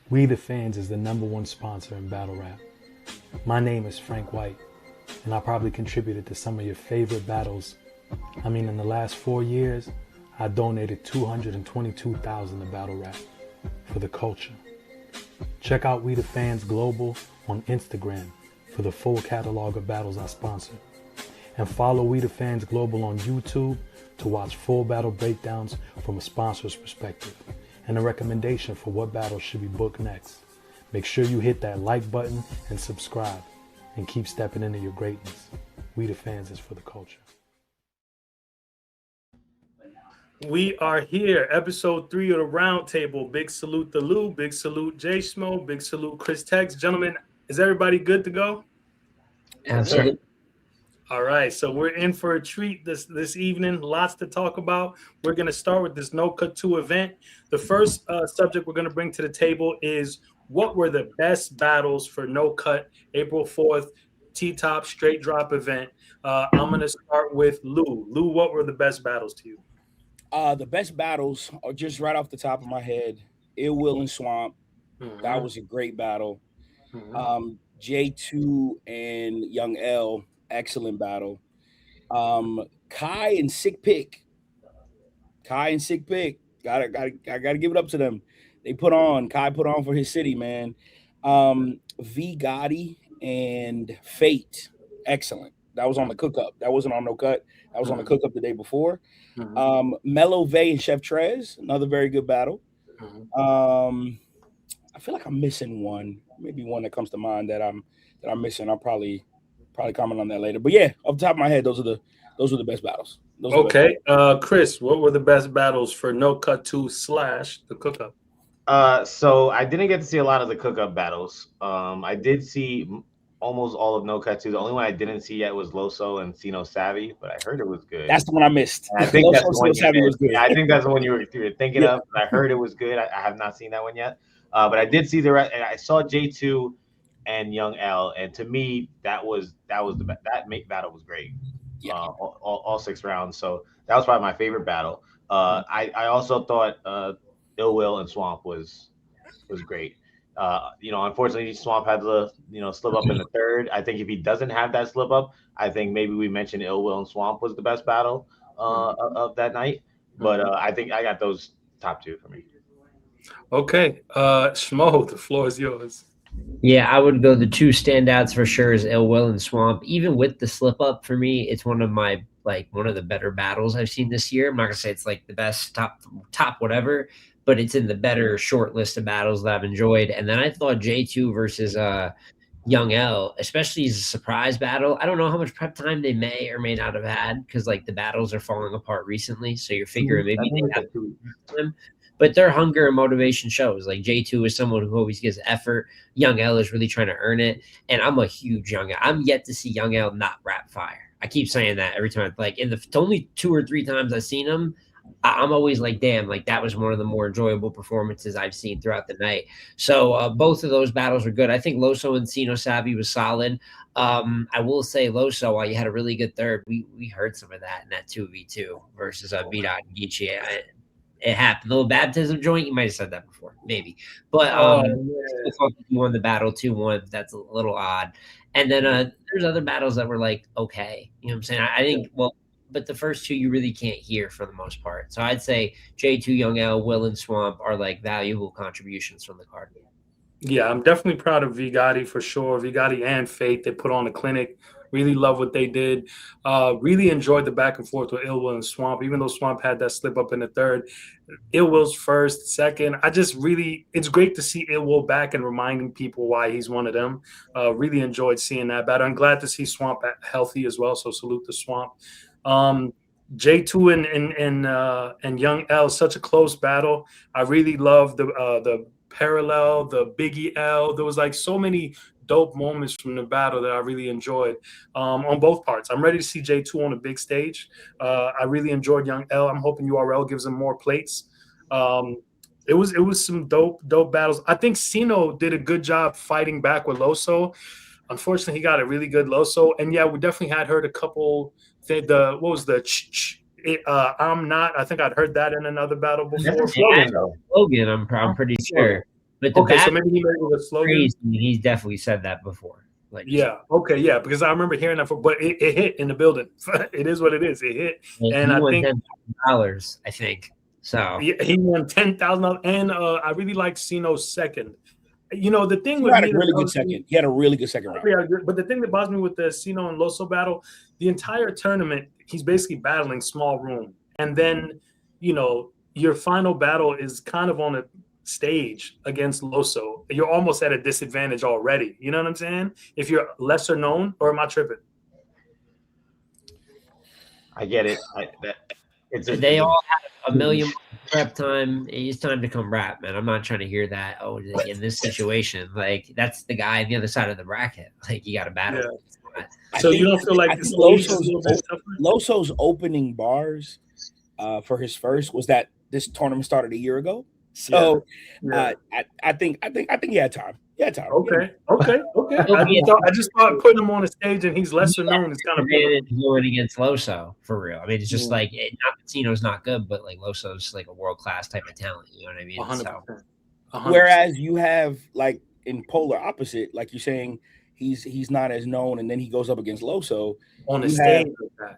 We the Fans is the #1 sponsor in battle rap. My name is Frank White, and I probably contributed to some of your favorite battles. I mean, in the last 4 years, I donated $222,000 to battle rap for the culture. Check out We the Fans Global on Instagram for the full catalog of battles I sponsor. And follow We the Fans Global on YouTube to watch full battle breakdowns from a sponsor's perspective and a recommendation for what battles should be booked next. Make sure you hit that like button and subscribe and keep stepping into your greatness. We the Fans is for the culture. We are here, episode 3 of the Roundtable. Big salute to Lou, big salute JSmo, big salute Chris Tex. Gentlemen, is everybody good to go? Absolutely. All right, so we're in for a treat this evening. Lots to talk about. We're going to start with this No Cut 2 event. The first subject we're going to bring to the table is what were the best battles for No Cut April 4th T-Top Straight Drop event. I'm going to start with Lou. Lou, what were the best battles to you? The best battles are just right off the top of my head. Ill Will and Swamp. Mm-hmm. That was a great battle. Mm-hmm. J2 and Young L, excellent battle. Kai and Sick Pick. I gotta give it up to them. Kai put on for his city, man. V Gotti and Fate, excellent. That was on the cook up. That wasn't on No Cut. That was on the cook up the day before. Mello Vey and Chef Trez, another very good battle. I feel like I'm missing one. Maybe one that comes to mind that I'm missing. I'll probably comment on that later. But yeah, off the top of my head, those are the best battles. Okay. Chris, what were the best battles for No Cut 2 / the cook up? So I didn't get to see a lot of the cook up battles. I did see almost all of No Cut 2. The only one I didn't see yet was Loso and Sino Savvy, but I heard it was good. That's the one I missed. And I think that's the one Savvy was good. Yeah, I think that's the one you were thinking of. I heard it was good. I have not seen that one yet. But I did see the rest, and I saw J2 and Young L, and to me that was the battle was great. Yeah. All 6 rounds. So that was probably my favorite battle. I also thought Ill Will and Swamp was great. Unfortunately, Swamp had the slip up in the third. I think if he doesn't have that slip up, I think maybe we mentioned Ill Will and Swamp was the best battle of that night. But I think I got those top 2 for me. Okay, Smo, the floor is yours. Yeah, I would go the 2 standouts for sure is Ill Will and Swamp. Even with the slip up, for me, it's one of the better battles I've seen this year. I'm not gonna say it's like the best top whatever, but it's in the better short list of battles that I've enjoyed. And then I thought J2 versus Young L, especially as a surprise battle. I don't know how much prep time they may or may not have had because like the battles are falling apart recently. So you're figuring maybe they have time. But their hunger and motivation shows. Like J2 is someone who always gives effort. Young L is really trying to earn it. And I'm a huge Young L. I'm yet to see Young L not rap fire. I keep saying that every time. Like in the only 2 or 3 times I've seen him, I'm always like, damn, like that was one of the more enjoyable performances I've seen throughout the night. So both of those battles were good. I think Loso and Sino Savvy was solid. I will say Loso, while you had a really good third, we heard some of that in that 2v2 versus B-Dot and Geechee. It happened. The little baptism joint, you might have said that before, maybe. But you won the battle 2-1. That's a little odd. And then there's other battles that were like, okay. You know what I'm saying? I think, but the first 2 you really can't hear for the most part. So I'd say J2, Young L, Will, and Swamp are like valuable contributions from the card. Yeah, I'm definitely proud of V Gotti for sure. V Gotti and Fate, they put on a clinic. Really love what they did. Really enjoyed the back and forth with Ill Will and Swamp, even though Swamp had that slip up in the third. Ill Will's first, second. It's great to see Ill Will back and reminding people why he's one of them. Really enjoyed seeing that battle. I'm glad to see Swamp healthy as well, so salute to Swamp. J2 and Young L, such a close battle. I really love the parallel, the Biggie L. There was like so many dope moments from the battle that I really enjoyed on both parts. I'm ready to see J2 on a big stage. I really enjoyed Young L. I'm hoping URL gives him more plates. It was some dope battles. I think Sino did a good job fighting back with Loso. Unfortunately, he got a really good Loso. And yeah, we definitely had heard a couple. What was the I'm not. I think I'd heard that in another battle before. Logan, I'm pretty sure. But the Okay, so battle maybe he made it with a slogan. crazy. He's definitely said that before. Like, Yeah. Okay. Yeah. Because I remember hearing that, but it hit in the building. It is what it is. It hit, and he I won think $10,000. I think so. he won $10,000. And I really liked Cino's second. You know, the thing He with had me, a really good second. He had a really good second round. yeah, but the thing that bothers me with the Cino and Loso battle, the entire tournament, he's basically battling small room, and then you know your final battle is kind of on a stage against Loso. You're almost at a disadvantage already. You know what I'm saying? If you're lesser known, or am I tripping? I get it. They all have a million prep time. It's time to come rap, man. I'm not trying to hear that. Oh, like in this situation, like that's the guy on the other side of the bracket. Like you got to battle. Yeah. So you don't feel like Loso's opening bars for his first was that this tournament started a year ago. So I think he had time. Yeah, time. Okay. I just thought putting him on a stage and he's lesser known is kind of going against Loso for real. I mean, it's just like Cino's not good, but like Loso's like a world class type of talent. You know what I mean? 100%. 100%. Whereas you have like in polar opposite, like you're saying, he's not as known, and then he goes up against Loso on a stage.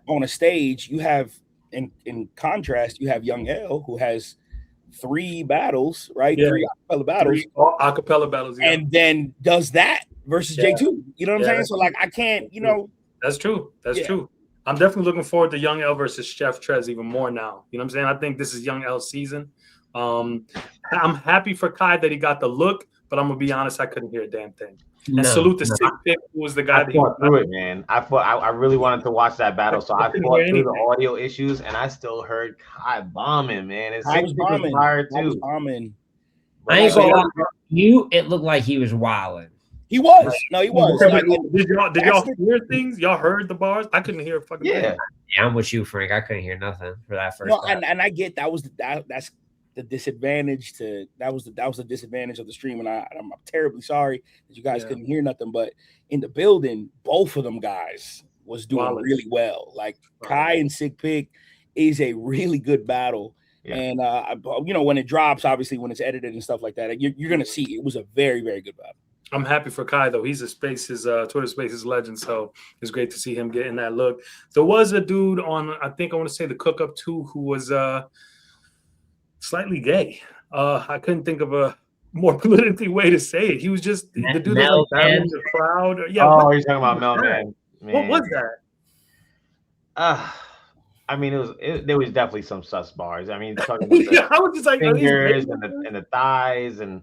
On a stage, you have in contrast, you have Young L who has 3 battles, right? Yeah. 3 acapella battles. 3 acapella battles, yeah. And then does that versus J2. You know what I'm saying? So like I can't, you know. That's true. That's true. I'm definitely looking forward to Young L versus Chef Trez even more now. You know what I'm saying? I think this is Young L's season. I'm happy for Kai that he got the look, but I'm gonna be honest, I couldn't hear a damn thing. And salute the sick pick who was the guy that fought through it, man. I really wanted to watch that battle, so I fought through the audio issues, and I still heard Kai bombing, man. His I was bombing. Fire I was too. bombing. I ain't gonna lie, it looked like he was wilding. He was. No, he was. Like, did y'all hear things? Y'all heard the bars? I couldn't hear a fucking thing. Yeah, I'm with you, Frank. I couldn't hear nothing for that first. No, and I get that's the disadvantage to that was the disadvantage of the stream, and I'm terribly sorry that you guys couldn't hear nothing. But in the building, both of them guys was doing really well. Like Kai and Sick Pig is a really good battle. Yeah. And you know, when it drops, obviously when it's edited and stuff like that, you're gonna see it was a very, very good battle. I'm happy for Kai though. He's Twitter Spaces legend, so it's great to see him getting that look. There was a dude on, I think I want to say the Cook Up 2 who was slightly gay. I couldn't think of a more politically way to say it. He was just the dude that was like battling the crowd. Yeah. Oh, you're talking about Mel Man. What was that? I mean, there was definitely some sus bars. I mean, talking about I was just like fingers and the thighs and.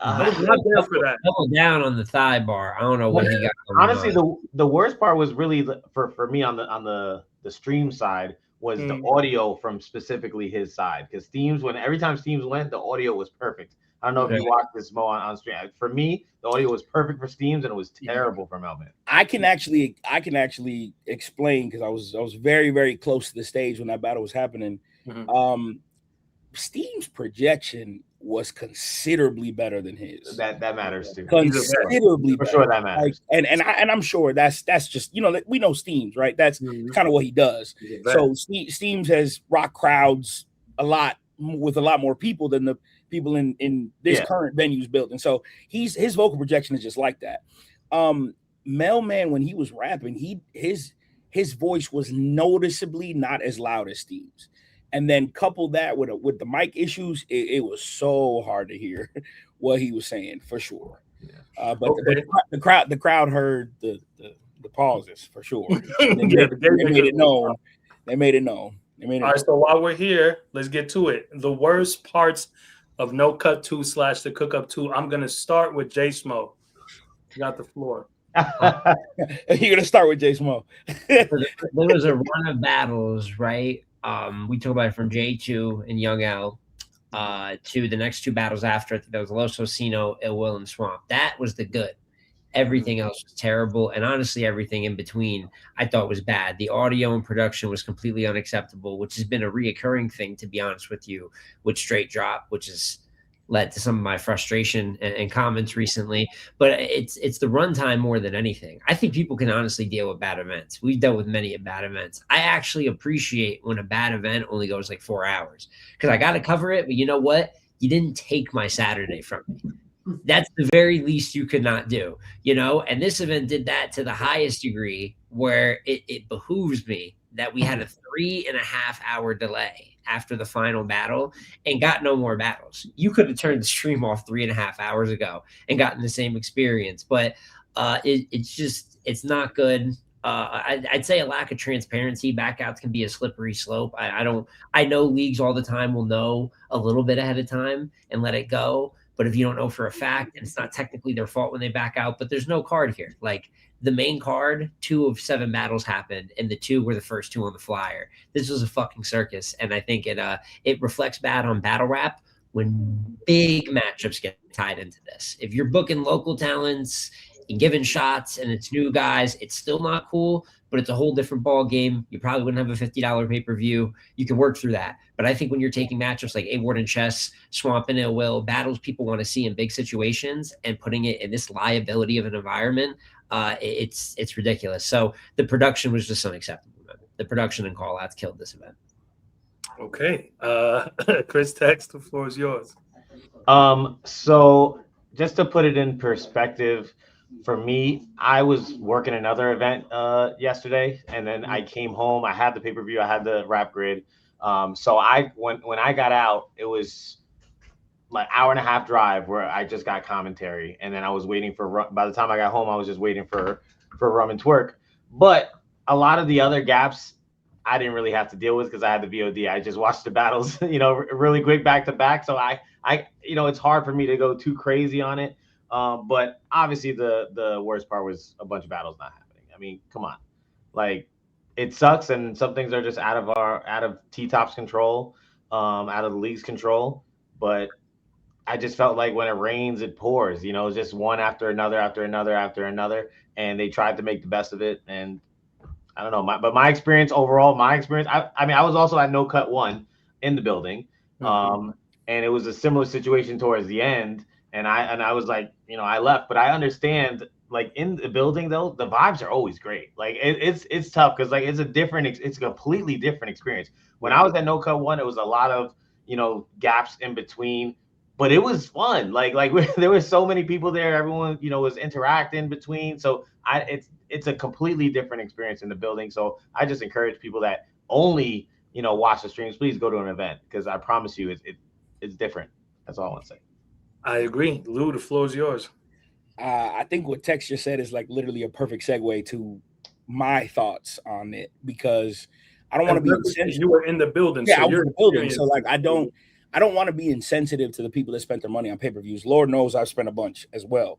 I was not there for that. Double down on the thigh bar. I don't know what he got. Honestly, the worst part was really for me on the stream side was the audio from specifically his side, because every time Steams went, the audio was perfect. I don't know if you watched this Mo on stream. For me, the audio was perfect for Steams, and it was terrible for Melvin. I can actually explain, because I was very, very close to the stage when that battle was happening. Mm-hmm. Steam's projection was considerabably better than his. That matters too. Considerably for sure that matters. Like, and I'm sure that's just, you know, we know Steams, right? That's kind of what he does. So Steams has rock crowds with a lot more people than the people in this current venues building. So his vocal projection is just like that. Mailman, when he was rapping, his voice was noticeably not as loud as Steve's. And then couple that with the mic issues, it was so hard to hear what he was saying for sure. Yeah. But the crowd heard the pauses for sure. They made it known. They made it known. All right, so while we're here, let's get to it. The worst parts of No Cut 2 / the Cook Up 2. I'm gonna start with JSmo. You got the floor. You're gonna start with JSmo. There was a run of battles, right? We talk about it from J2 and Young L to the next 2 battles after. I think that was Loso, Cino, Ill Will, and Swamp. That was the good. Everything else was terrible, and honestly, everything in between I thought was bad. The audio and production was completely unacceptable, which has been a reoccurring thing, to be honest with you, with Straight Drop, which has led to some of my frustration and comments recently. But it's the runtime more than anything. I think people can honestly deal with bad events. We've dealt with many bad events. I actually appreciate when a bad event only goes like 4 hours, because I got to cover it. But you know what? you didn't take my Saturday from me. That's the very least you could not do, you know? And this event did that to the highest degree, where it behooves me that we had a 3.5-hour delay after the final battle and got no more battles. You could have turned the stream off 3.5 hours ago and gotten the same experience, but it's not good. I'd say a lack of transparency. Backouts can be a slippery slope. I know leagues all the time will know a little bit ahead of time and let it go. But if you don't know for a fact, and it's not technically their fault when they back out, but there's no card here. Like the main card, 2 of 7 battles happened, and the 2 were the first 2 on the flyer. This was a fucking circus, and I think it reflects bad on battle rap when big matchups get tied into this. If you're booking local talents and giving shots and it's new guys, it's still not cool, but it's a whole different ball game. You probably wouldn't have a $50 pay-per-view. You can work through that. But I think when you're taking matchups like A-Ward and Chess, Swamp and Ill Will, battles people want to see in big situations, and putting it in this liability of an environment, it's ridiculous. So the production was just unacceptable. The production and call-outs killed this event. Okay. Chris Tex, the floor is yours. So just to put it in perspective, for me, I was working another event yesterday, and then I came home. I had the pay-per-view, I had the rap grid. So when I got out, it was like 1.5-hour drive where I just got commentary, and then I was waiting for. By the time I got home, I was just waiting for Rum and Twerk. But a lot of the other gaps, I didn't really have to deal with because I had the VOD. I just watched the battles, really quick back to back. So I it's hard for me to go too crazy on it. But obviously the worst part was a bunch of battles not happening. I mean, come on, like it sucks, and some things are just out of T-Top's control, out of the league's control. But I just felt like when it rains, it pours. It's just one after another, and they tried to make the best of it. And I don't know, but my experience overall, I mean, I was also at No Cut 1 in the building, and it was a similar situation towards the end. And I was like, I left, but I understand, like in the building though, the vibes are always great. Like it's tough because like it's a completely different experience. When I was at No Cut 1, it was a lot of gaps in between, but it was fun. Like there were so many people there. Everyone was interacting between. So it's a completely different experience in the building. So I just encourage people that only watch the streams, please go to an event, because I promise you it's different. That's all I want to say. I agree. Lou, the floor is yours. I think what Tex just said is like literally a perfect segue to my thoughts on it, because I don't want to be insensitive. You were in the building. Yeah, I was in the building. So like I don't want to be insensitive to the people that spent their money on pay-per-views. Lord knows I've spent a bunch as well.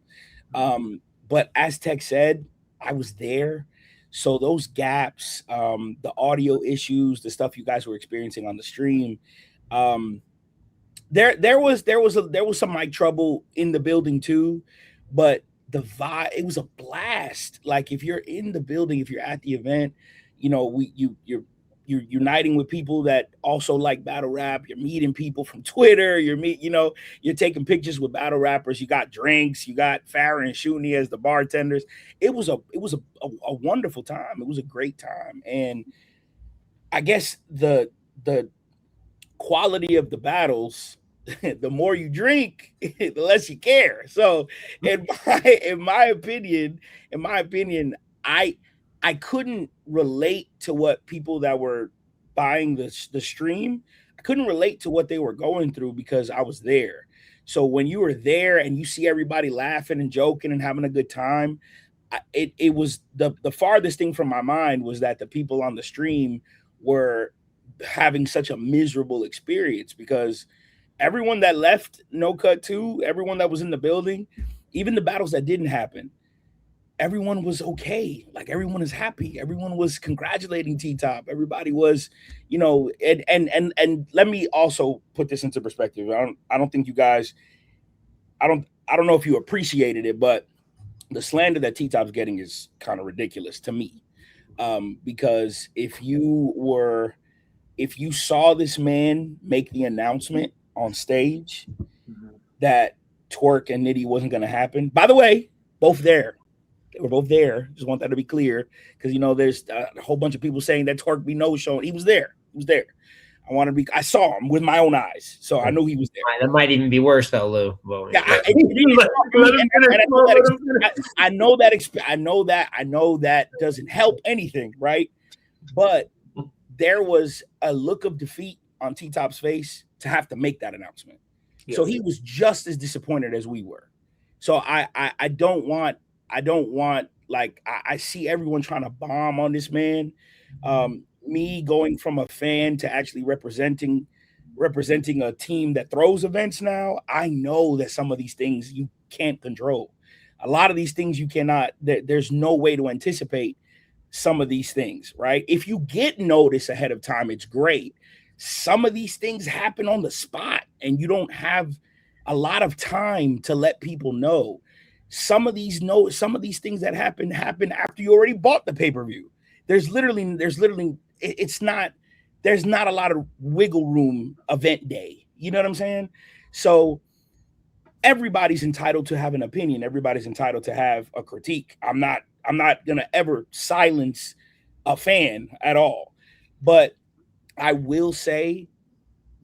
But as Tex said, I was there. So those gaps, the audio issues, the stuff you guys were experiencing on the stream, there was some mic trouble in the building too, but the vibe, it was a blast. Like if you're in the building, if you're at the event, you're uniting with people that also like battle rap. You're meeting people from Twitter. You're taking pictures with battle rappers. You got drinks. You got Farrah and Shuni as the bartenders. It was a wonderful time. It was a great time, and I guess the quality of the battles, the more you drink, the less you care. So in my opinion, I couldn't relate to what people that were buying the stream, I couldn't relate to what they were going through because I was there. So when you were there and you see everybody laughing and joking and having a good time, it was the farthest thing from my mind was that the people on the stream were having such a miserable experience, because everyone that left No Cut 2, everyone that was in the building, even the battles that didn't happen, everyone was okay. Like everyone is happy. Everyone was congratulating T-Top. Everybody was, and let me also put this into perspective. I don't think you guys, I don't know if you appreciated it, but the slander that T-Top's getting is kind of ridiculous to me. Because if you saw this man make the announcement on stage that Twerk and Nitty wasn't going to happen, by the way, both there. They were both there. Just want that to be clear, because there's a whole bunch of people saying that Twerk be no-showing. He was there. I saw him with my own eyes, so I know he was there. That might even be worse though, Lou. Well, yeah, I know that doesn't help anything, right? But there was a look of defeat on T-Top's face to have to make that announcement. Yeah. So he was just as disappointed as we were. So I don't want like I see everyone trying to bomb on this man. Me going from a fan to actually representing a team that throws events now, I know that some of these things you can't control. A lot of these things you cannot, there's no way to anticipate some of these things, right? If you get notice ahead of time, it's great. Some of these things happen on the spot and you don't have a lot of time to let people know. Some of these things that happen after you already bought the pay-per-view. There's not a lot of wiggle room event day. You know what I'm saying? So everybody's entitled to have an opinion. Everybody's entitled to have a critique. I'm not gonna ever silence a fan at all. But I will say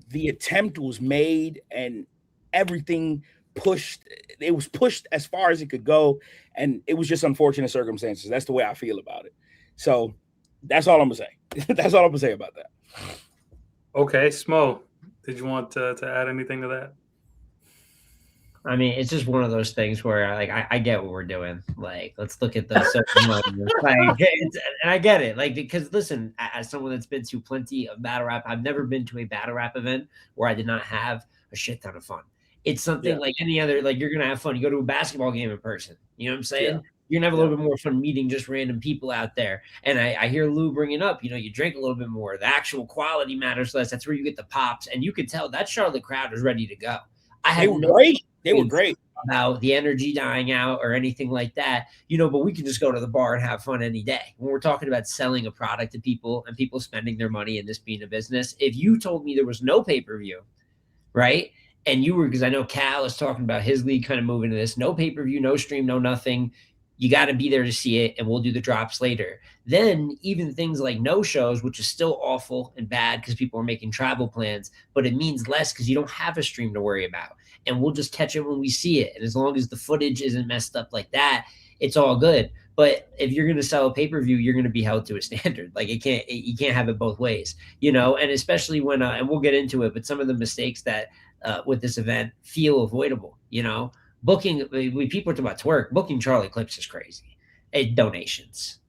the attempt was made and everything pushed. It was pushed as far as it could go. And it was just unfortunate circumstances. That's the way I feel about it. So that's all I'm gonna say. That's all I'm gonna say about that. Okay, Smo, did you want to add anything to that? I mean, it's just one of those things where like I get what we're doing. Like, let's look at the and I get it. Like, because listen, as someone that's been to plenty of battle rap, I've never been to a battle rap event where I did not have a shit ton of fun. It's something like any other, like you're gonna have fun. You go to a basketball game in person. You know what I'm saying? Yeah. You're gonna have a little bit more fun meeting just random people out there. And I hear Lou bringing up, you drink a little bit more. The actual quality matters less. That's where you get the pops. And you could tell that Charlotte crowd is ready to go. They were great about the energy dying out or anything like that, but we can just go to the bar and have fun any day. When we're talking about selling a product to people and people spending their money and this being a business, if you told me there was no pay-per-view, right? And you were, because I know Cal is talking about his league kind of moving to this, no pay-per-view, no stream, no nothing. You got to be there to see it, and we'll do the drops later. Then even things like no shows, which is still awful and bad because people are making travel plans, but it means less because you don't have a stream to worry about. And we'll just catch it when we see it. And as long as the footage isn't messed up like that, it's all good. But if you're going to sell a pay-per-view, you're going to be held to a standard. Like you can't have it both ways, and especially when, and we'll get into it, but some of the mistakes that with this event feel avoidable, Booking, people are talking about twerk. Booking Charlie Clips is crazy. Donations.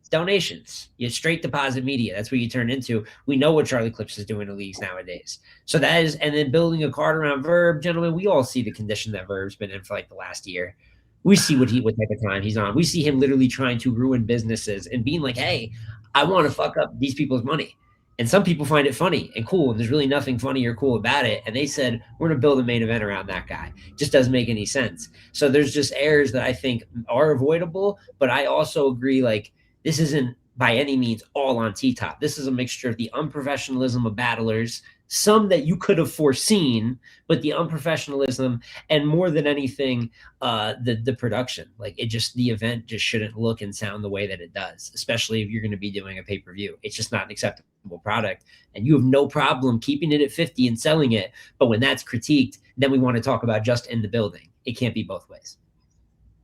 You straight deposit media. That's what you turn into. We know what Charlie Clips is doing in the leagues nowadays. So that is, and then building a card around Verb, gentlemen. We all see the condition that Verb's been in for like the last year. We see what type of time he's on. We see him literally trying to ruin businesses and being like, "Hey, I want to fuck up these people's money." And some people find it funny and cool, and there's really nothing funny or cool about it. And they said, we're going to build a main event around that guy. Just doesn't make any sense. So there's just errors that I think are avoidable. But I also agree, like, this isn't by any means all on T-Top. This is a mixture of the unprofessionalism of battlers, some that you could have foreseen, but the unprofessionalism and more than anything, the production. Like the event just shouldn't look and sound the way that it does, especially if you're going to be doing a pay-per-view. It's just not an acceptable product. And you have no problem keeping it at 50 and selling it. But when that's critiqued, then we want to talk about just in the building. It can't be both ways.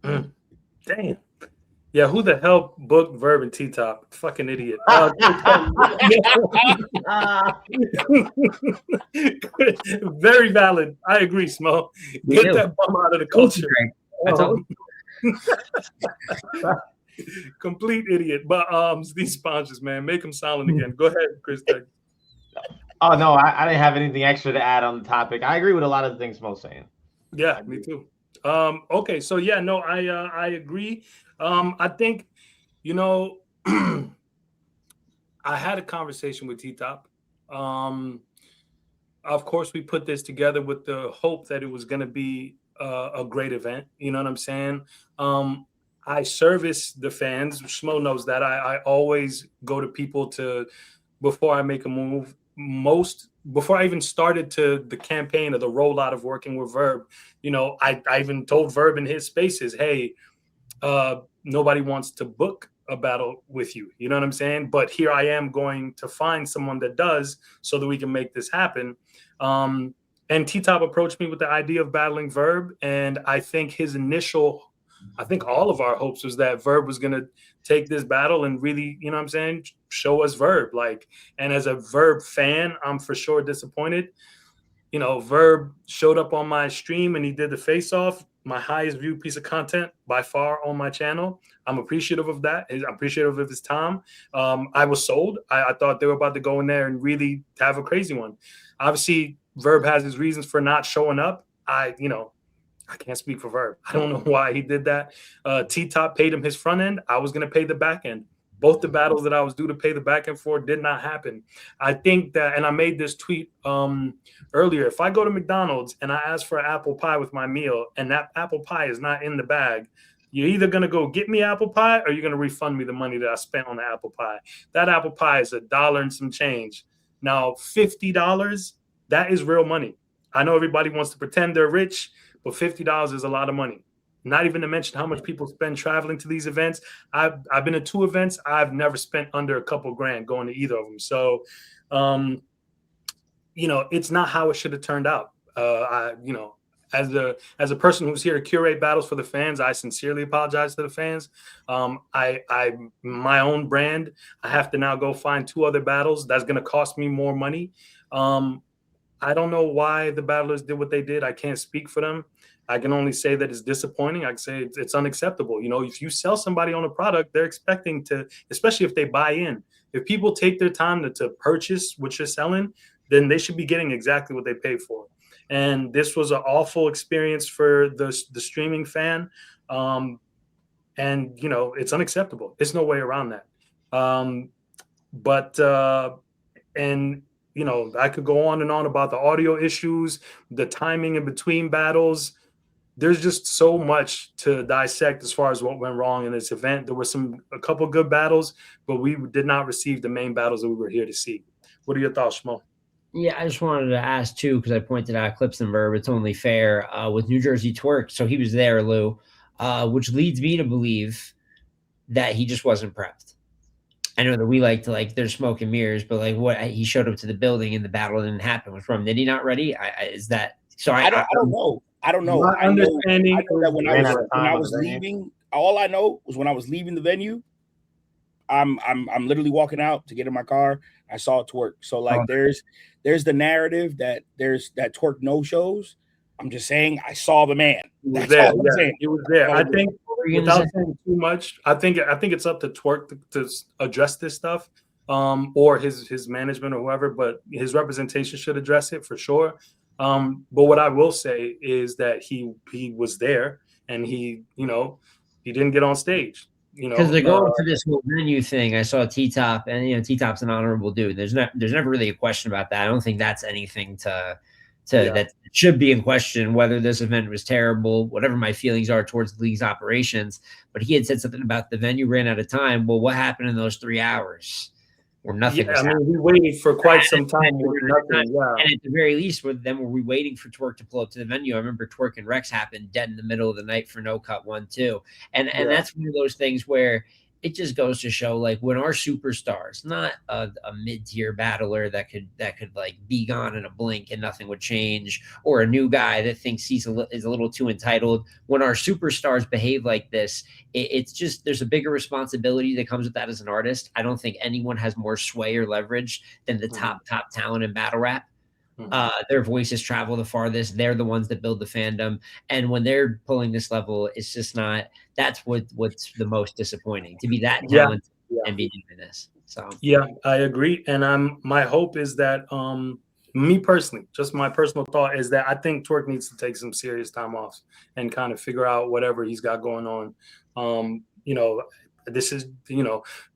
Damn. Yeah, who the hell booked Verb and T-Top? Fucking idiot. Very valid. I agree, Smo. Get that bum out of the culture. Complete idiot. But these sponsors, man, make them silent again. Go ahead, Chris. Oh, no, I didn't have anything extra to add on the topic. I agree with a lot of the things Smo's saying. Yeah, me too. Okay, so yeah, no, I agree. I think, I had a conversation with T-Top. Of course, we put this together with the hope that it was going to be a great event. You know what I'm saying? I service the fans. Smo knows that. I always go to people before I make a move. Before I even started the campaign or the rollout of working with Verb, I even told Verb in his spaces, hey, nobody wants to book a battle with you. You know what I'm saying? But here I am going to find someone that does, so that we can make this happen. And T-Top approached me with the idea of battling Verb, and I think all of our hopes was that Verb was going to take this battle and really, you know what I'm saying, show us Verb. Like, and as a Verb fan, I'm for sure disappointed. You know, Verb showed up on my stream and he did the face-off, my highest viewed piece of content by far on my channel. I'm appreciative of that. I'm appreciative of his time. I was sold. I thought they were about to go in there and really have a crazy one. Obviously, Verb has his reasons for not showing up. I can't speak for Verb. I don't know why he did that. T-Top paid him his front end. I was going to pay the back end. Both the battles that I was due to pay the back end for did not happen. I think that, and I made this tweet earlier, if I go to McDonald's and I ask for an apple pie with my meal and that apple pie is not in the bag, you're either going to go get me apple pie or you're going to refund me the money that I spent on the apple pie. That apple pie is $1 and some change. Now, $50, that is real money. I know everybody wants to pretend they're rich, but $50 is a lot of money. Not even to mention how much people spend traveling to these events. I've been to 2 events. I've never spent under a couple grand going to either of them. So, it's not how it should have turned out. As a person who's here to curate battles for the fans, I sincerely apologize to the fans. My own brand, I have to now go find 2 other battles. That's going to cost me more money. I don't know why the battlers did what they did. I can't speak for them. I can only say that it's disappointing. I can say it's unacceptable. You know, if you sell somebody on a product, they're expecting to, especially if they buy in. If people take their time to purchase what you're selling, then they should be getting exactly what they pay for. And this was an awful experience for the streaming fan. And, it's unacceptable. There's no way around that. I could go on and on about the audio issues, the timing in between battles. There's just so much to dissect as far as what went wrong in this event. There were a couple good battles, but we did not receive the main battles that we were here to see. What are your thoughts, Smo? Yeah, I just wanted to ask too, because I pointed out Clips and Verb. It's only fair with New Jersey Twerk. So he was there, Lou, which leads me to believe that he just wasn't prepped. I know that we like to there's smoke and mirrors, but he showed up to the building and the battle didn't happen. Was from did he not ready? Is that so? I don't know. I don't know. My understanding I know that when I was leaving, all I know was when I was leaving the venue, I'm literally walking out to get in my car. I saw Twerk. So there's the narrative that there's that Twerk no shows. I'm just saying I saw the man. That's all I'm saying. It was there. I think without saying too much, I think it's up to Twerk to address this stuff, or his management or whoever. But his representation should address it for sure. But what I will say is that he was there and he didn't get on stage. Because they're going for this whole venue thing. I saw T-Top, and T-Top's an honorable dude. There's never really a question about that. I don't think that's anything that should be in question, whether this event was terrible, whatever my feelings are towards the league's operations. But he had said something about the venue ran out of time. Well, what happened in those 3 hours? Or nothing. Yeah, we waited for quite some time. And at the very least, were we waiting for Twerk to pull up to the venue? I remember Twerk and Rex happened dead in the middle of the night for No Cut 1-2. And that's one of those things where it just goes to show, when our superstars, not a mid-tier battler that could be gone in a blink and nothing would change, or a new guy that thinks is a little too entitled. When our superstars behave like this, it's just there's a bigger responsibility that comes with that as an artist. I don't think anyone has more sway or leverage than the top talent in battle rap. Their voices travel the farthest. They're the ones that build the fandom. And when they're pulling this level, it's just not. That's what's the most disappointing, to be that talented and be doing this. So I agree. And my hope is that me personally, just my personal thought is that I think Twerk needs to take some serious time off and kind of figure out whatever he's got going on. This is,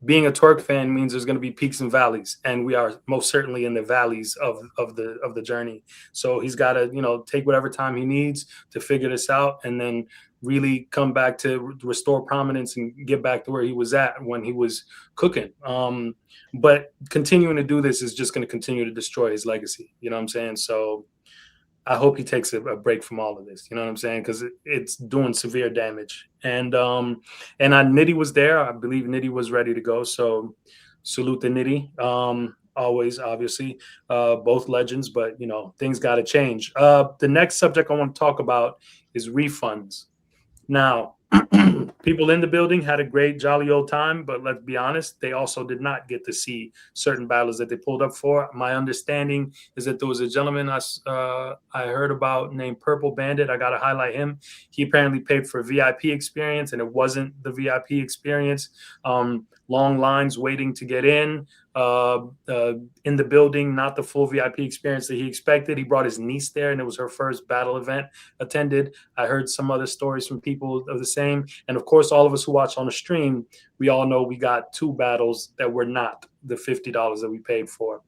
being a Twerk fan means there's going to be peaks and valleys, and we are most certainly in the valleys of the journey. So he's got to, take whatever time he needs to figure this out, and then really come back to restore prominence and get back to where he was at when he was cooking. But continuing to do this is just going to continue to destroy his legacy. You know what I'm saying? So I hope he takes a break from all of this. You know what I'm saying? Because it's doing severe damage. And Nitty was there. I believe Nitty was ready to go. So salute to Nitty. Always, obviously, both legends. But things got to change. The next subject I want to talk about is refunds. Now, people in the building had a great, jolly old time, but let's be honest, they also did not get to see certain battles that they pulled up for. My understanding is that there was a gentleman I heard about named Purple Bandit. I got to highlight him. He apparently paid for VIP experience, and it wasn't the VIP experience. Long lines waiting to get in the building, not the full VIP experience that he expected. He brought his niece there, and it was her first battle event attended. I heard some other stories from people of the same. And of course, all of us who watch on the stream, we all know we got 2 battles that were not the $50 that we paid for.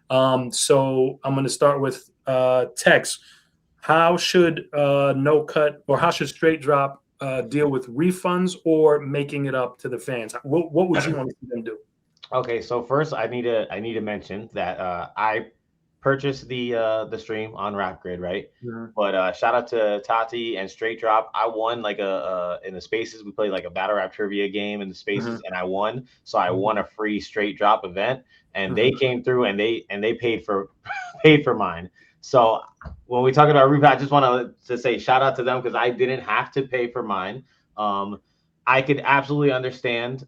So I'm going to start with Tex. How should No Cut or how should Straight Drop deal with refunds or making it up to the fans? What would you want to see them do? Okay, so first I need to mention that I purchased the stream on Rap Grid, right? Mm-hmm. But shout out to Tati and Straight Drop. I won like in the spaces. We played like a battle rap trivia game in the spaces, and I won. So I won a free Straight Drop event, and they came through and they paid for mine. So when we talk about refund, I just want to say shout out to them because I didn't have to pay for mine. I could absolutely understand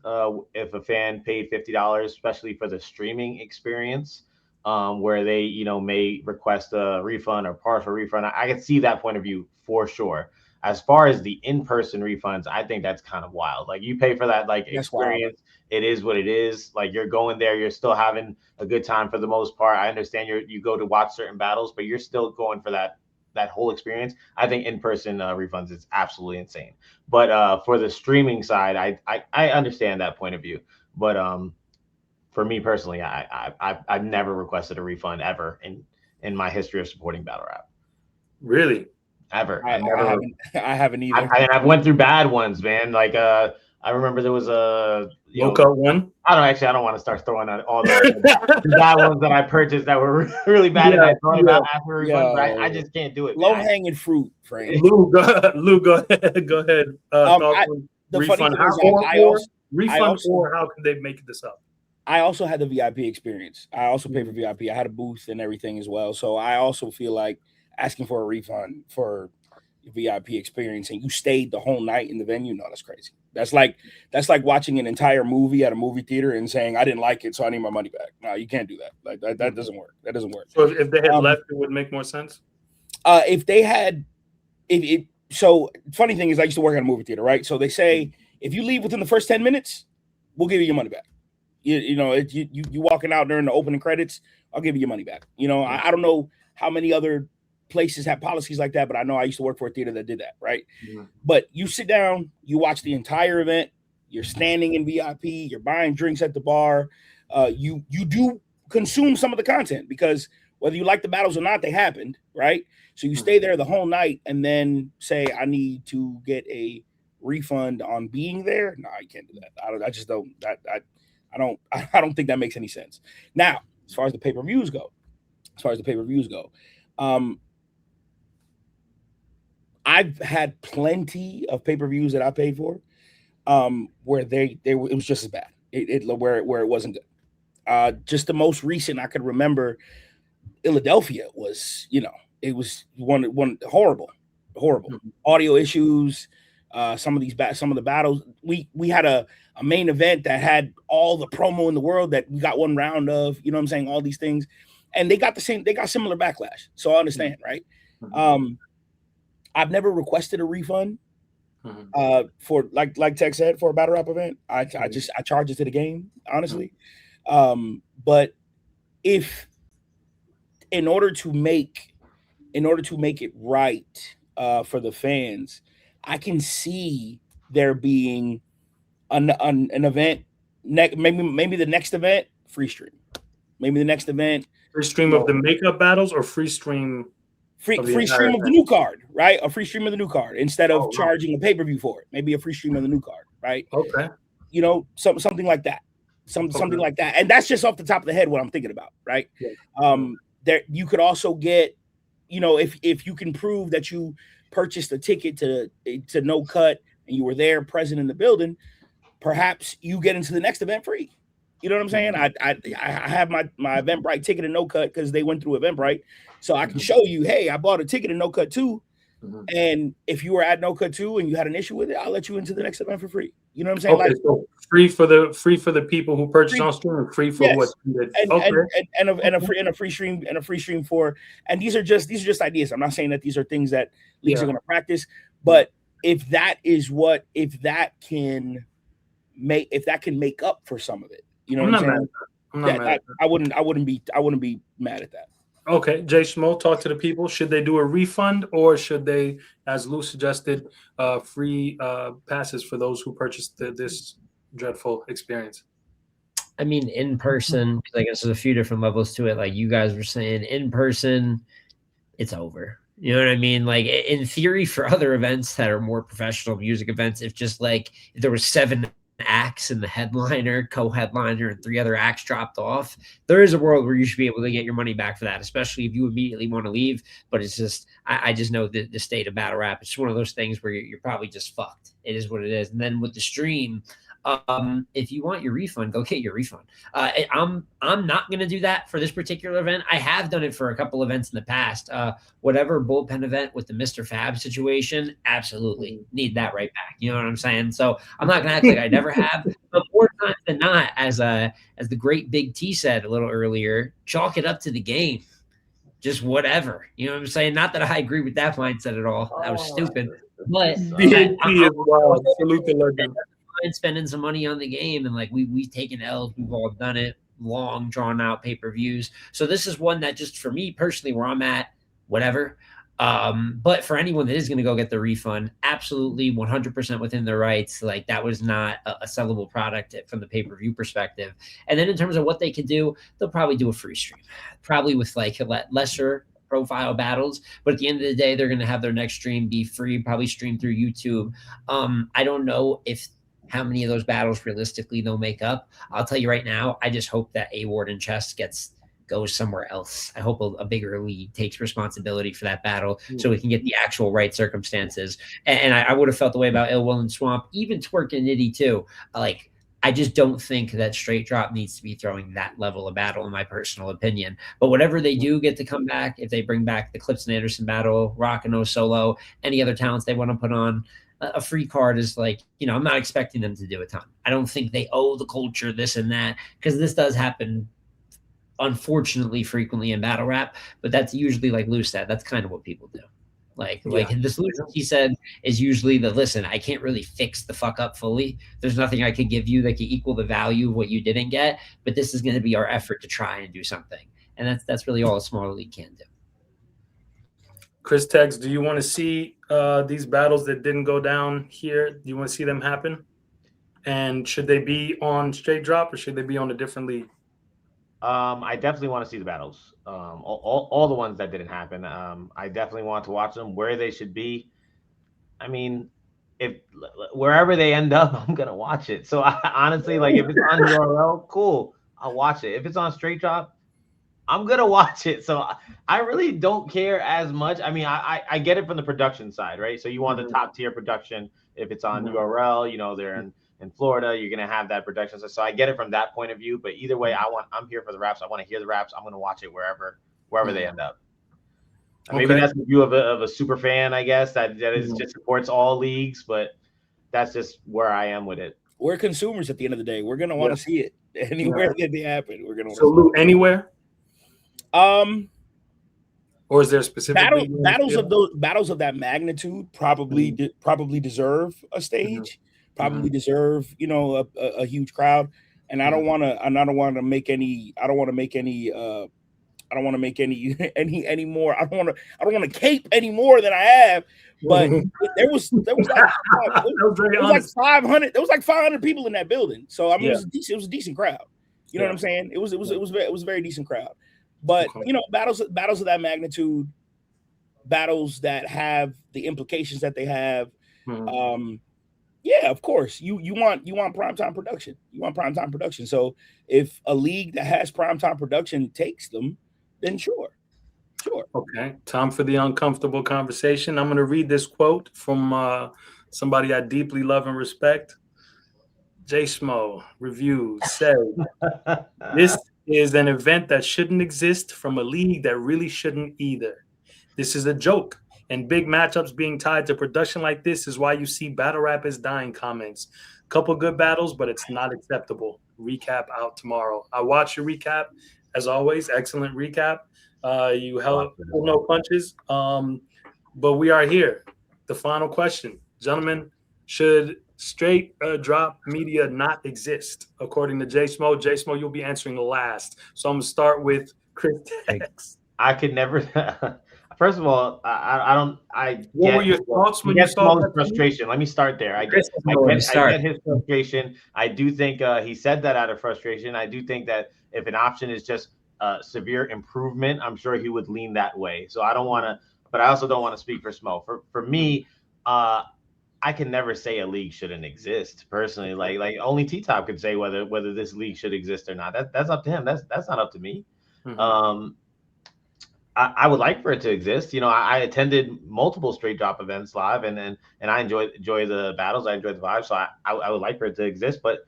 if a fan paid $50, especially for the streaming experience, where they, may request a refund or partial refund. I could see that point of view for sure. As far as the in-person refunds, I think that's kind of wild. Like you pay for that experience. It is what it is. Like you're going there, you're still having a good time for the most part. I understand you go to watch certain battles, but you're still going for that whole experience. I think in-person refunds is absolutely insane. But for the streaming side, I understand that point of view. But for me personally, I've never requested a refund ever in my history of supporting battle rap. Really? Ever? I haven't either. I've went through bad ones, man. Like I remember there was a low-cut one. I don't want to start throwing out all the bad ones that I purchased that were really bad, and I thought about after refund, but I just can't do it. Low-hanging fruit, Frank. Lou, go ahead. Go ahead. Refund. Or how can they make this up? I also had the VIP experience. I also paid for VIP. I had a booth and everything as well. So I also feel like asking for a refund for VIP experience and you stayed the whole night in the venue. No, that's crazy. That's like watching an entire movie at a movie theater and saying I didn't like it, so I need my money back. No, you can't do that. Like that doesn't work. That doesn't work. So if they had left, it would make more sense. If they had, so funny thing is, I used to work at a movie theater, right? So they say if you leave within the first 10 minutes, we'll give you your money back. You walking out during the opening credits, I'll give you your money back. I don't know how many other places have policies like that, but I know I used to work for a theater that did that, right? Mm-hmm. But you sit down, you watch the entire event, you're standing in VIP, you're buying drinks at the bar, you do consume some of the content because whether you like the battles or not, they happened, right? So you stay there the whole night and then say, I need to get a refund on being there. No, you can't do that. I just don't. I don't think that makes any sense. Now, as far as the pay-per-views go, I've had plenty of pay-per-views that I paid for, where it was just as bad. Where it wasn't good. Just the most recent I could remember, Philadelphia was, it was one horrible audio issues. Some of the battles, we had a main event that had all the promo in the world that we got one round of. You know what I'm saying? All these things, and they got similar backlash. So I understand, right? I've never requested a refund for like Tech said, for a battle rap event. I charge it to the game, honestly. But if in order to make it right for the fans, I can see there being an event maybe the next event free stream. Maybe the next event free stream of the makeup battles or free stream free stream of the new card, right? A free stream of the new card instead of charging a pay-per-view for it. Maybe a free stream of the new card, right? Okay. Something like that. Something like that. And that's just off the top of the head what I'm thinking about, right? Yeah. There you could also get you know, if you can prove that you purchased a ticket to No Cut and you were there present in the building, perhaps you get into the next event free. You know what I'm saying? I have my Eventbrite ticket and No Cut because they went through Eventbrite, so I can show you, hey, I bought a ticket in No Cut too. And if you were at No Cut 2 and you had an issue with it, I'll let you into the next event for free. You know what I'm saying? Okay, like, so free for the people who purchase on stream, or free for what? And a free stream for. And these are just ideas. I'm not saying that these are things that leagues are going to practice, but if that can make up for some of it, you know what I'm saying? I wouldn't be mad at that. Okay, JSmo, talk to the people. Should they do a refund, or should they, as Lou suggested, free passes for those who purchased this dreadful experience? I mean, in person, I guess there's a few different levels to it. Like you guys were saying, in person, it's over. You know what I mean? Like in theory, for other events that are more professional music events, if there were 7 acts and the headliner, co-headliner, and 3 other acts dropped off, there is a world where you should be able to get your money back for that, especially if you immediately want to leave. But it's just, I just know the state of battle rap. It's one of those things where you're probably just fucked. It is what it is. And then with the stream, if you want your refund, go get your refund. I'm not going to do that for this particular event. I have done it for a couple events in the past. Whatever bullpen event with the Mr. Fab situation, absolutely need that right back. You know what I'm saying? So I'm not going to act like I never have, but more times than not, as the great Big T said a little earlier, chalk it up to the game. Just whatever. You know what I'm saying? Not that I agree with that mindset at all. That was stupid. But Big T is wild. Salute the legend. Spending some money on the game, and like we've taken L's, we've all done it, long drawn out pay-per-views. So this is one that just for me personally, where I'm at, whatever. But for anyone that is going to go get the refund, absolutely 100% within their rights. Like that was not a sellable product from the pay-per-view perspective. And then in terms of what they can do, they'll probably do a free stream, probably with like lesser profile battles, but at the end of the day, they're going to have their next stream be free, probably stream through YouTube. I don't know how many of those battles realistically they'll make up. I'll tell you right now, I just hope that A-Ward and Chess goes somewhere else. I hope a bigger league takes responsibility for that battle so we can get the actual right circumstances. And I would have felt the way about Ill Will and Swamp, even Twerk and Nitty too. Like, I just don't think that Straight Drop needs to be throwing that level of battle, in my personal opinion. But whatever they do get to come back, if they bring back the Clips and Anderson battle, Rock and O Solo, any other talents they want to put on, a free card is like, you know, I'm not expecting them to do a ton. I don't think they owe the culture this and that, because this does happen, unfortunately, frequently in battle rap. But that's usually, like Lou said, that's kind of what people do. Like the solution he said is usually listen, I can't really fix the fuck up fully. There's nothing I could give you that can equal the value of what you didn't get, but this is going to be our effort to try and do something. And that's really all a smaller league can do. Chris Tex, do you want to see these battles that didn't go down here? Do you want to see them happen? And should they be on Straight Drop, or should they be on a different league? I definitely want to see the battles. All the ones that didn't happen. I definitely want to watch them where they should be. I mean, if wherever they end up, I'm gonna watch it. So honestly, like if it's on URL, cool, I'll watch it. If it's on Straight Drop, I'm gonna watch it. So I really don't care as much. I mean, I get it from the production side, right? So you want the top tier production. If it's on URL, you know, they're in Florida, you're gonna have that production. So I get it from that point of view. But either way, I'm here for the raps. I want to hear the raps. I'm gonna watch it wherever they end up. Maybe that's the view of a super fan, I guess, that is just supports all leagues, but that's just where I am with it. We're consumers at the end of the day. We're gonna want to see it anywhere that they happen. We're gonna Lou, anywhere. Or is there a specific battles of that magnitude probably deserve a stage, probably deserve, you know, a huge crowd. And I don't want to make any more. I don't want to cape any more than I have. But there was like 500. There was like 500 people in that building. So I mean, it was a decent crowd. You know what I'm saying? It was a very decent crowd. But you know, battles of that magnitude, battles that have the implications that they have. Yeah, of course. You want primetime production. You want primetime production. So if a league that has primetime production takes them, then sure. Sure. Okay, time for the uncomfortable conversation. I'm going to read this quote from somebody I deeply love and respect. JSmoReviews said, "This is an event that shouldn't exist from a league that really shouldn't either. This is a joke, and big matchups being tied to production like this is why you see battle rap is dying comments. Couple good battles, but it's not acceptable. Recap out tomorrow." I watched your recap, as always. Excellent recap. You held no punches. But we are here. The final question, gentlemen: should straight drop media not exist according to JSmo? JSmo, you'll be answering last. So I'm gonna start with Chris Tex. I could never. First of all, I don't. What were your thoughts when you saw that frustration? Let me start there. I get his frustration. I do think he said that out of frustration. I do think that if an option is just severe improvement, I'm sure he would lean that way. So I don't want to, but I also don't want to speak for Smo. For me, I can never say a league shouldn't exist personally. Like only T-Top could say whether this league should exist or not. That's up to him. That's not up to me. Mm-hmm. I would like for it to exist. You know, I attended multiple straight drop events live, and I enjoy the battles. I enjoy the vibe. So I would like for it to exist. But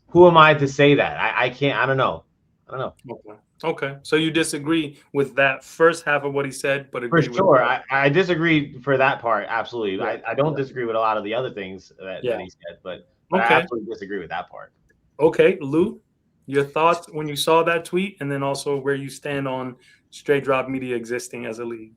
who am I to say that? I can't. I don't know. Okay. So you disagree with that first half of what he said, but for sure, I disagree for that part. Absolutely, yeah. I don't disagree with a lot of the other things that he said, but I absolutely disagree with that part. Okay, Lou, your thoughts when you saw that tweet, and then also where you stand on straight drop media existing as a league.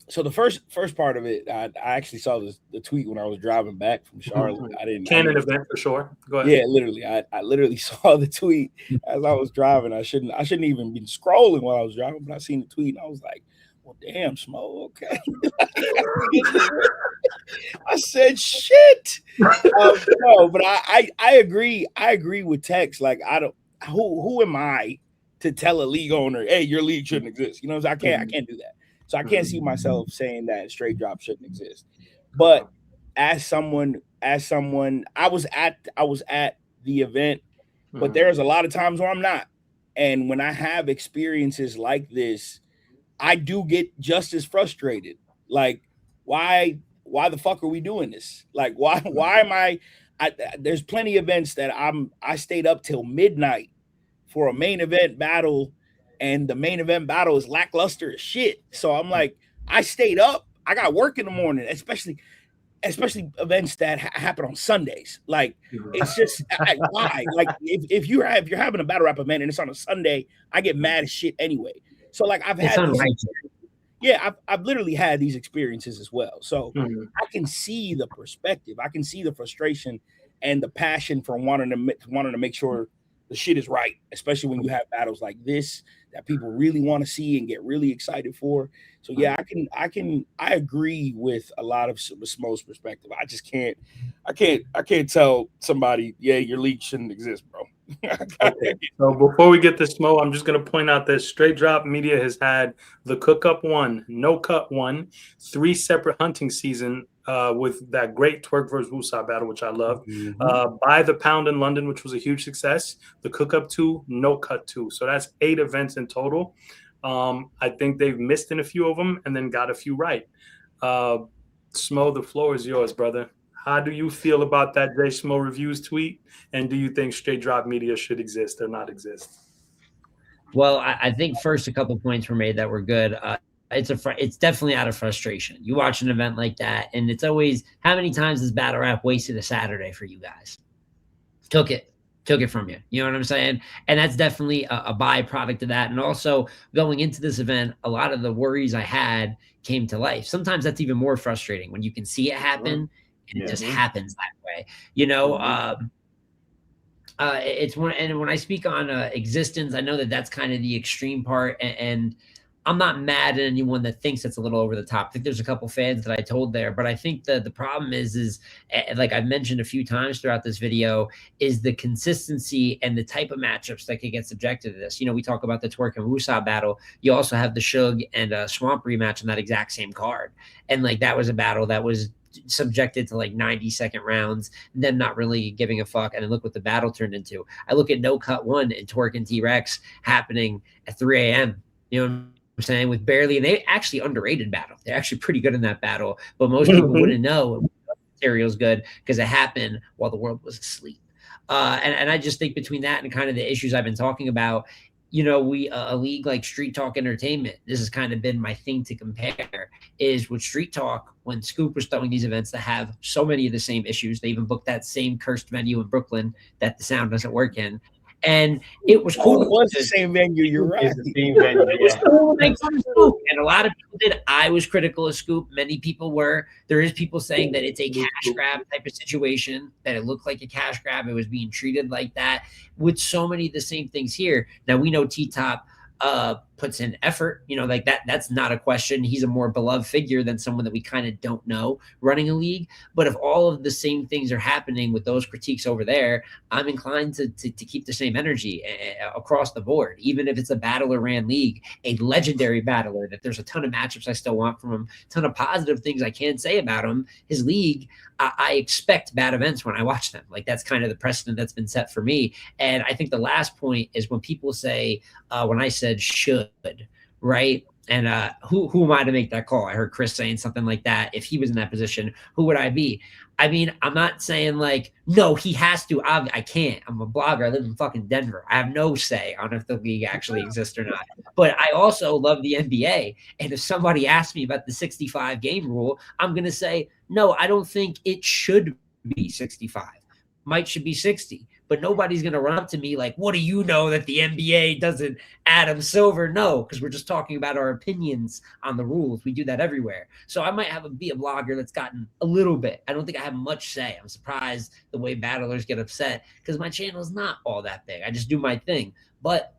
So the first part of it, I actually saw the tweet when I was driving back from Charlotte. I didn't Canon event for sure. Go ahead. Yeah, literally. I literally saw the tweet as I was driving. I shouldn't even been scrolling while I was driving, but I seen the tweet and I was like, well, damn, Smo, okay. I said shit. No, but I agree. I agree with Tex. Like, I don't. Who am I to tell a league owner, hey, your league shouldn't exist? You know, I can't do that. So I can't see myself saying that straight drop shouldn't exist. But as someone, I was at the event, but there's a lot of times where I'm not. And when I have experiences like this, I do get just as frustrated. Like, why the fuck are we doing this? Like, why am I there's plenty of events that I stayed up till midnight for a main event battle, and the main event battle is lackluster as shit. So I'm like, I stayed up. I got work in the morning, especially events that happen on Sundays. Like, it's just why? Like, if you're having a battle rap event and it's on a Sunday, I get mad as shit anyway. So like, I've literally had these experiences as well. So I can see the perspective. I can see the frustration and the passion for wanting to make sure the shit is right, especially when you have battles like this that people really want to see and get really excited for. So yeah, I agree with a lot of Smo's perspective. I just can't tell somebody, yeah, your league shouldn't exist, bro. Okay. So before we get to Smo, I'm just going to point out that Straight Drop Media has had the Cook Up 1, No Cut 1, 3 separate hunting season with that great Twerk vs. Wusa battle, which I love. By the Pound in London, which was a huge success. The Cook Up 2, No Cut 2. So that's 8 events in total. I think they've missed in a few of them and then got a few right. Smo, the floor is yours, brother. How do you feel about that JSmoReviews tweet? And do you think straight drop media should exist or not exist? Well, I think first a couple points were made that were good. It's definitely out of frustration. You watch an event like that, and it's always, how many times has battle rap wasted a Saturday for you guys? Took it from you. You know what I'm saying? And that's definitely a byproduct of that. And also going into this event, a lot of the worries I had came to life. Sometimes that's even more frustrating when you can see it happen. And it just happens that way, you know. It's one, and when I speak on existence, I know that that's kind of the extreme part, and I'm not mad at anyone that thinks it's a little over the top. I think there's a couple fans that I told there, but I think the problem is like I've mentioned a few times throughout this video, is the consistency and the type of matchups that could get subjected to this. You know, we talk about the Twerk and Wusa battle. You also have the Suge and Swamp rematch on that exact same card, and like that was a battle that was subjected to like 90-second rounds, them not really giving a fuck, and then look what the battle turned into. I look at No Cut 1 and Twerk and T-Rex happening at 3 a.m. You know what I'm I'm saying, with barely, and they actually underrated battle. They're actually pretty good in that battle, but most people wouldn't know the material's good because it happened while the world was asleep. And I just think between that and kind of the issues I've been talking about, we a league like Street Talk Entertainment, this has kind of been my thing to compare, is with Street Talk, when Scoop was throwing these events that have so many of the same issues. They even booked that same cursed venue in Brooklyn that the sound doesn't work in. And it was cool. It was the same venue. You're right. It's the same venue. It was cool. And a lot of people did. I was critical of Scoop. Many people were. There is people saying that it's a cash grab type of situation, that it looked like a cash grab. It was being treated like that with so many of the same things here. Now, we know T-Top puts in effort, like that's not a question. He's a more beloved figure than someone that we kind of don't know running a league. But if all of the same things are happening with those critiques over there, I'm inclined to keep the same energy across the board, even if it's a battler ran league, a legendary battler that there's a ton of matchups I still want from him, a ton of positive things I can say about him. His league, I expect bad events when I watch them. Like, that's kind of the precedent that's been set for me. And I think the last point is when people say, when I said should, right? And who am I to make that call? I heard Chris saying something like that. If he was in that position, who would I be? I mean, I'm not saying like, no, he has to. I can't. I'm a blogger. I live in fucking Denver. I have no say on if the league actually exists or not. But I also love the NBA. And if somebody asks me about the 65 game rule, I'm going to say, no, I don't think it should be 65. Might should be 60. But nobody's going to run up to me like, what do you know that the NBA doesn't Adam Silver? No, because we're just talking about our opinions on the rules. We do that everywhere. So I might be a blogger that's gotten a little bit. I don't think I have much say. I'm surprised the way battlers get upset because my channel is not all that big. I just do my thing. But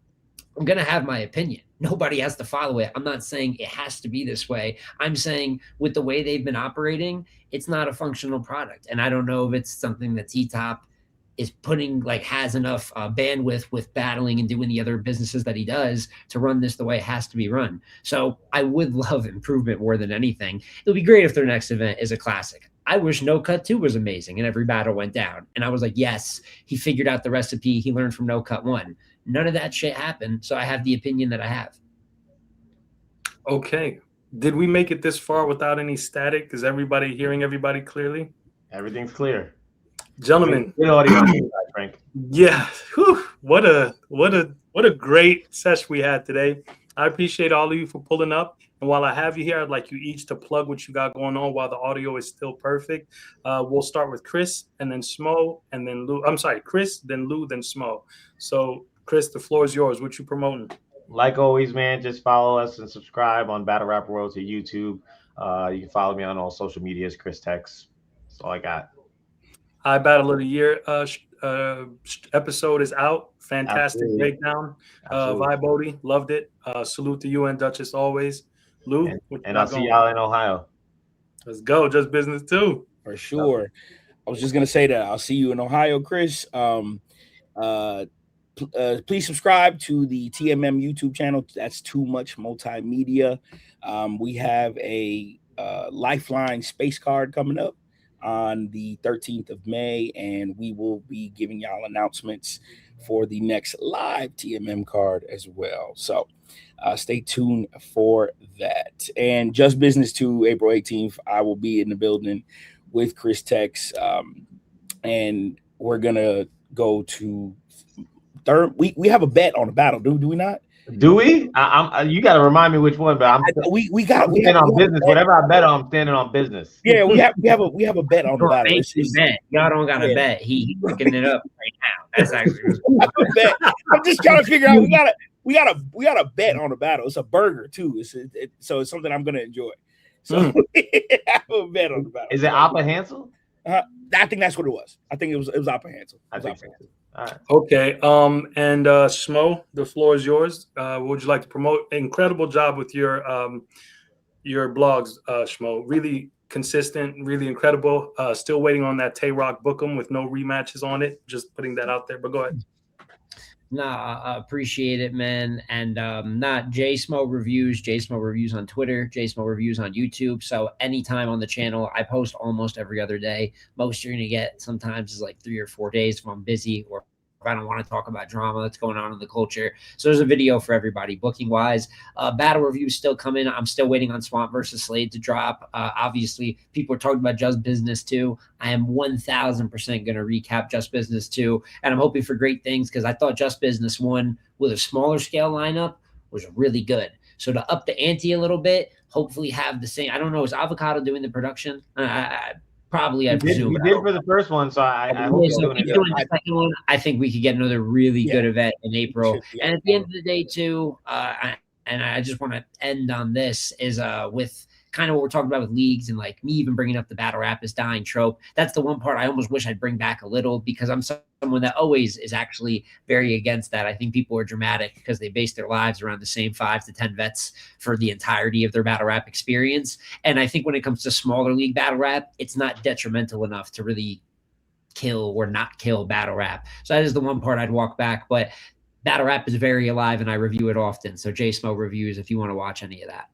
I'm going to have my opinion. Nobody has to follow it. I'm not saying it has to be this way. I'm saying with the way they've been operating, it's not a functional product. And I don't know if it's something that T-Top is putting, like, has enough bandwidth with battling and doing the other businesses that he does to run this the way it has to be run. So I would love improvement more than anything. It would be great if their next event is a classic. I wish No Cut 2 was amazing and every battle went down. And I was like, yes, he figured out the recipe. He learned from No Cut 1. None of that shit happened. So I have the opinion that I have. Okay. Did we make it this far without any static? Is everybody hearing everybody clearly? Everything's clear. Gentlemen, good audio on you, Frank. Yeah, whew, what a great session we had today. I appreciate all of you for pulling up. And while I have you here, I'd like you each to plug what you got going on while the audio is still perfect. We'll start with Chris, and then Smo, and then Lou. I'm sorry, Chris, then Lou, then Smo. So, Chris, the floor is yours. What you promoting? Like always, man, just follow us and subscribe on Battle Rap World to YouTube. You can follow me on all social medias, Chris Tex. That's all I got. Battle of the Year episode is out. Fantastic breakdown. Vibe Bodie, loved it. Salute to you and Duchess always. Lou, and I'll see y'all in Ohio. Let's go. Just business too. For sure. I was just gonna say that I'll see you in Ohio, Chris. Please subscribe to the TMM YouTube channel. That's Too Much Multimedia. We have a Lifeline space card coming up on the 13th of May, and we will be giving y'all announcements for the next live TMM card as well. So stay tuned for that. And Just Business 2, April 18th, I will be in the building with Chris Tex, and we're gonna go to third. We have a bet on the battle, do we not? Do we? You got to remind me which one, but we stand on business. Whatever I bet on, I'm standing on business. Yeah, we have a bet on the battle. Y'all don't got a bet. He's looking it up right now. That's actually I'm just trying to figure out. We got a bet on the battle. It's a burger too. So it's something I'm gonna enjoy. So I have a bet on the battle. Is it Appa Hansel? I think that's what it was. I think it was Appa Hansel. I think so. All right. Okay. And Smo, the floor is yours. What would you like to promote? Incredible job with your blogs, Smo. Really consistent, really incredible. Still waiting on that Tay-Rock Bookham with no rematches on it. Just putting that out there. But go ahead. I appreciate it, man. And not JSmoReviews on Twitter, JSmoReviews on YouTube. So anytime on the channel, I post almost every other day. Most you're going to get sometimes is like 3 or 4 days if I'm busy or if I don't want to talk about drama that's going on in the culture. So there's a video for everybody. Booking wise, battle reviews still coming. I'm still waiting on Swamp versus Slade to drop. Obviously, people are talking about Just Business 2. I am 1,000% going to recap Just Business 2, and I'm hoping for great things because I thought Just Business 1 with a smaller scale lineup was really good. So to up the ante a little bit, hopefully have the same. I don't know. Is Avocado doing the production? Probably, I presume. He did for the first one, so I hope he's doing it. Doing the second one. I think we could get another really good event in April. And at the end of the day, too, and I just want to end on this is with kind of what we're talking about with leagues and like me even bringing up the battle rap is dying trope. That's the one part I almost wish I'd bring back a little because I'm someone that always is actually very against that. I think people are dramatic because they base their lives around the same 5 to 10 vets for the entirety of their battle rap experience. And I think when it comes to smaller league battle rap, it's not detrimental enough to really kill or not kill battle rap. So that is the one part I'd walk back. But battle rap is very alive and I review it often. So JSmoReviews if you want to watch any of that.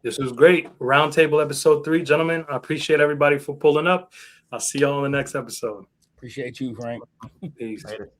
This was great. Roundtable episode 3, gentlemen. I appreciate everybody for pulling up. I'll see y'all on the next episode. Appreciate you, Frank. Peace. Later.